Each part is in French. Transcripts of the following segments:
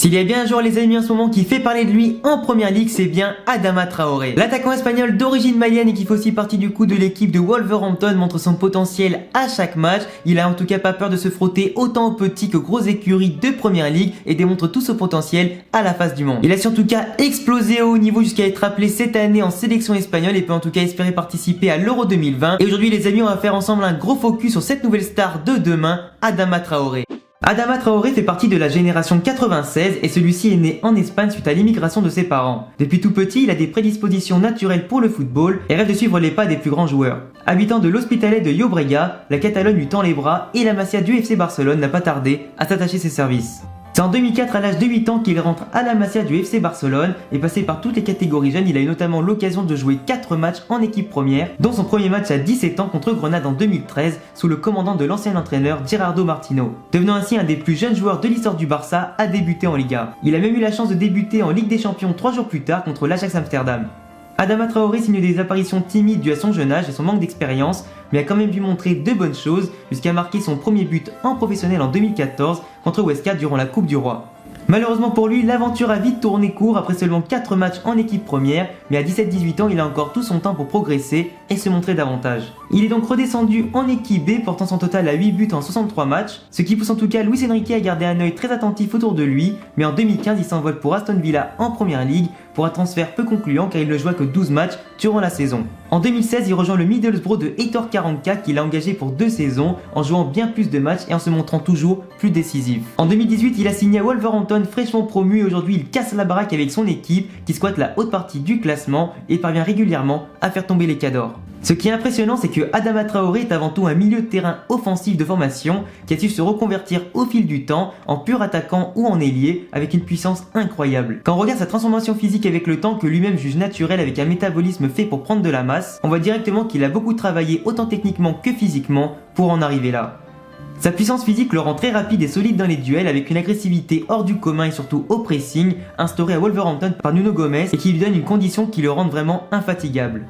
S'il y a bien un joueur les amis en ce moment qui fait parler de lui en première ligue, c'est bien Adama Traoré. L'attaquant espagnol d'origine malienne et qui fait aussi partie du coup de l'équipe de Wolverhampton montre son potentiel à chaque match. Il a en tout cas pas peur de se frotter autant aux petits que grosses écuries de première ligue et démontre tout son potentiel à la face du monde. Il a surtout cas explosé au haut niveau jusqu'à être appelé cette année en sélection espagnole et peut en tout cas espérer participer à l'Euro 2020. Et aujourd'hui les amis, on va faire ensemble un gros focus sur cette nouvelle star de demain, Adama Traoré. Adama Traoré fait partie de la génération 96 et celui-ci est né en Espagne suite à l'immigration de ses parents. Depuis tout petit, il a des prédispositions naturelles pour le football et rêve de suivre les pas des plus grands joueurs. Habitant de l'Hospitalet de Llobregat, la Catalogne lui tend les bras et la Masia du FC Barcelone n'a pas tardé à s'attacher ses services. C'est en 2004, à l'âge de 8 ans, qu'il rentre à la Masia du FC Barcelone et passé par toutes les catégories jeunes, il a eu notamment l'occasion de jouer 4 matchs en équipe première, dont son premier match à 17 ans contre Grenade en 2013, sous le commandant de l'ancien entraîneur Gerardo Martino, devenant ainsi un des plus jeunes joueurs de l'histoire du Barça à débuter en Liga. Il a même eu la chance de débuter en Ligue des Champions 3 jours plus tard contre l'Ajax Amsterdam. Adama Traoré signe des apparitions timides dues à son jeune âge et son manque d'expérience, mais a quand même pu montrer de bonnes choses jusqu'à marquer son premier but en professionnel en 2014 contre Huesca durant la Coupe du Roi. Malheureusement pour lui, l'aventure a vite tourné court après seulement 4 matchs en équipe première, mais à 17-18 ans, il a encore tout son temps pour progresser et se montrer davantage. Il est donc redescendu en équipe B, portant son total à 8 buts en 63 matchs, ce qui pousse en tout cas Luis Enrique à garder un œil très attentif autour de lui, mais en 2015, il s'envole pour Aston Villa en première ligue, pour un transfert peu concluant car il ne joua que 12 matchs durant la saison. En 2016, il rejoint le Middlesbrough de Heitor Karanka qu'il a engagé pour 2 saisons en jouant bien plus de matchs et en se montrant toujours plus décisif. En 2018, il a signé à Wolverhampton fraîchement promu et aujourd'hui il casse la baraque avec son équipe qui squatte la haute partie du classement et parvient régulièrement à faire tomber les cadors. Ce qui est impressionnant, c'est que Adama Traoré est avant tout un milieu de terrain offensif de formation qui a su se reconvertir au fil du temps en pur attaquant ou en ailier avec une puissance incroyable. Quand on regarde sa transformation physique avec le temps que lui-même juge naturel avec un métabolisme fait pour prendre de la masse, on voit directement qu'il a beaucoup travaillé autant techniquement que physiquement pour en arriver là. Sa puissance physique le rend très rapide et solide dans les duels avec une agressivité hors du commun et surtout au pressing instauré à Wolverhampton par Nuno Gomes et qui lui donne une condition qui le rend vraiment infatigable.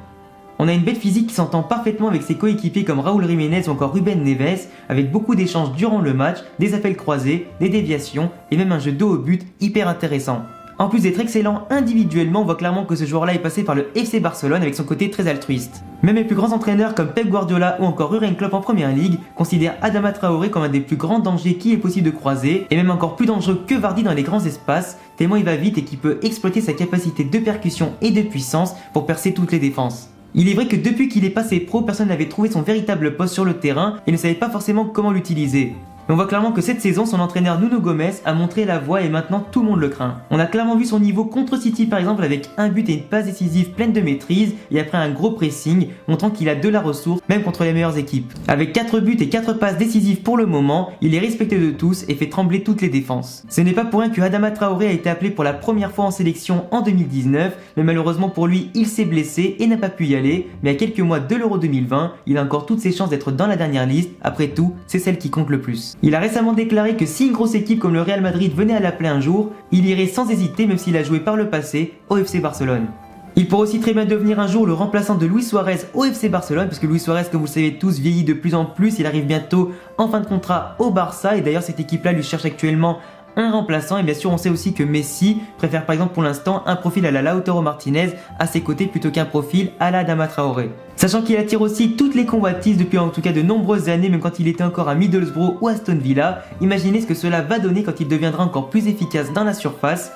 On a une belle physique qui s'entend parfaitement avec ses coéquipiers comme Raúl Jiménez ou encore Ruben Neves, avec beaucoup d'échanges durant le match, des appels croisés, des déviations et même un jeu dos au but hyper intéressant. En plus d'être excellent individuellement, on voit clairement que ce joueur-là est passé par le FC Barcelone avec son côté très altruiste. Même les plus grands entraîneurs comme Pep Guardiola ou encore Jürgen Klopp en première ligue considèrent Adama Traoré comme un des plus grands dangers qu'il est possible de croiser et même encore plus dangereux que Vardy dans les grands espaces, tellement il va vite et qu'il peut exploiter sa capacité de percussion et de puissance pour percer toutes les défenses. Il est vrai que depuis qu'il est passé pro, personne n'avait trouvé son véritable poste sur le terrain et ne savait pas forcément comment l'utiliser. Mais on voit clairement que cette saison, son entraîneur Nuno Gomes a montré la voie et maintenant tout le monde le craint. On a clairement vu son niveau contre City par exemple avec un but et une passe décisive pleine de maîtrise et après un gros pressing, montrant qu'il a de la ressource même contre les meilleures équipes. Avec 4 buts et 4 passes décisives pour le moment, il est respecté de tous et fait trembler toutes les défenses. Ce n'est pas pour rien que Adama Traoré a été appelé pour la première fois en sélection en 2019, mais malheureusement pour lui, il s'est blessé et n'a pas pu y aller, mais à quelques mois de l'Euro 2020, il a encore toutes ses chances d'être dans la dernière liste, après tout, c'est celle qui compte le plus. Il a récemment déclaré que si une grosse équipe comme le Real Madrid venait à l'appeler un jour, il irait sans hésiter même s'il a joué par le passé au FC Barcelone. Il pourrait aussi très bien devenir un jour le remplaçant de Luis Suarez au FC Barcelone, parce que Luis Suarez, comme vous le savez tous, vieillit de plus en plus, il arrive bientôt en fin de contrat au Barça, et d'ailleurs cette équipe-là lui cherche actuellement un remplaçant, et bien sûr on sait aussi que Messi préfère par exemple pour l'instant un profil à la Lautaro Martinez à ses côtés plutôt qu'un profil à la Adama Traoré. Sachant qu'il attire aussi toutes les convoitises depuis en tout cas de nombreuses années, même quand il était encore à Middlesbrough ou Aston Villa, imaginez ce que cela va donner quand il deviendra encore plus efficace dans la surface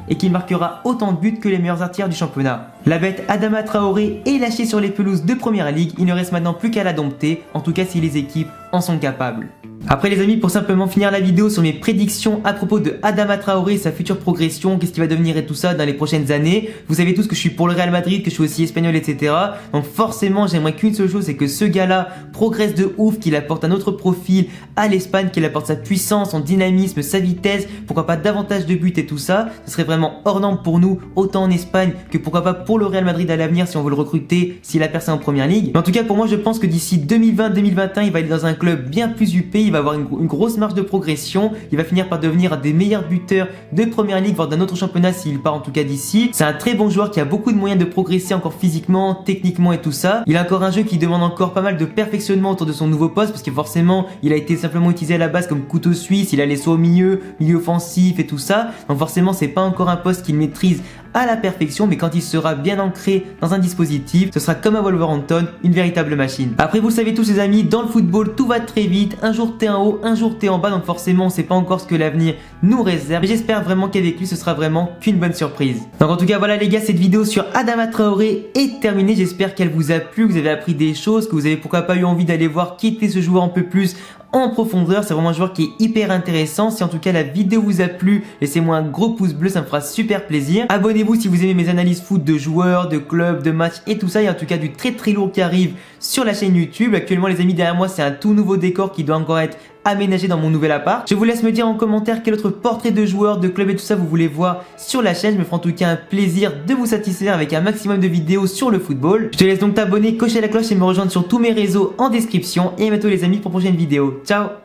et qu'il marquera autant de buts que les meilleurs artilleurs du championnat. La bête Adama Traoré est lâchée sur les pelouses de première ligue, il ne reste maintenant plus qu'à la dompter, en tout cas si les équipes en sont capables. Après les amis, pour simplement finir la vidéo sur mes prédictions à propos de Adama Traoré et sa future progression, qu'est-ce qu'il va devenir et tout ça dans les prochaines années. Vous savez tous que je suis pour le Real Madrid, que je suis aussi espagnol, etc. Donc forcément, j'aimerais qu'une seule chose, c'est que ce gars-là progresse de ouf, qu'il apporte un autre profil à l'Espagne, qu'il apporte sa puissance, son dynamisme, sa vitesse, pourquoi pas davantage de buts et tout ça. Ce serait vraiment hors norme pour nous, autant en Espagne que pourquoi pas pour le Real Madrid à l'avenir si on veut le recruter, s'il a percé en première ligue. Mais en tout cas, pour moi, je pense que d'ici 2020-2021, il va aller dans un club bien plus huppé, il va avoir une grosse marge de progression, il va finir par devenir un des meilleurs buteurs de première ligue, voire d'un autre championnat s'il part en tout cas d'ici. C'est un très bon joueur qui a beaucoup de moyens de progresser encore physiquement, techniquement et tout ça. Il a encore un jeu qui demande encore pas mal de perfectionnement autour de son nouveau poste, parce que forcément il a été simplement utilisé à la base comme couteau suisse, il a les sauts au milieu offensif et tout ça, donc forcément c'est pas encore un poste qu'il maîtrise à la perfection, mais quand il sera bien ancré dans un dispositif, ce sera comme à Wolverhampton, une véritable machine. Après vous le savez tous les amis, dans le football tout va très vite, un jour t'es en haut, un jour t'es en bas, donc forcément on sait pas encore ce que l'avenir nous réserve, mais j'espère vraiment qu'avec lui ce sera vraiment qu'une bonne surprise. Donc en tout cas voilà les gars, cette vidéo sur Adama Traoré est terminée, j'espère qu'elle vous a plu, que vous avez appris des choses, que vous avez pourquoi pas eu envie d'aller voir qui était ce joueur un peu plus en profondeur. C'est vraiment un joueur qui est hyper intéressant. Si en tout cas la vidéo vous a plu, laissez-moi un gros pouce bleu, ça me fera super plaisir. Abonnez-vous si vous aimez mes analyses foot de joueurs, de clubs, de matchs et tout ça. Il y a en tout cas du très lourd qui arrive sur la chaîne YouTube. Actuellement les amis, derrière moi c'est un tout nouveau décor qui doit encore être aménagé dans mon nouvel appart. Je vous laisse me dire en commentaire quel autre portrait de joueurs, de clubs et tout ça vous voulez voir sur la chaîne. Je me ferai en tout cas un plaisir de vous satisfaire avec un maximum de vidéos sur le football. Je te laisse donc t'abonner, cocher la cloche et me rejoindre sur tous mes réseaux en description. Et à bientôt les amis pour une prochaine vidéo. Ciao.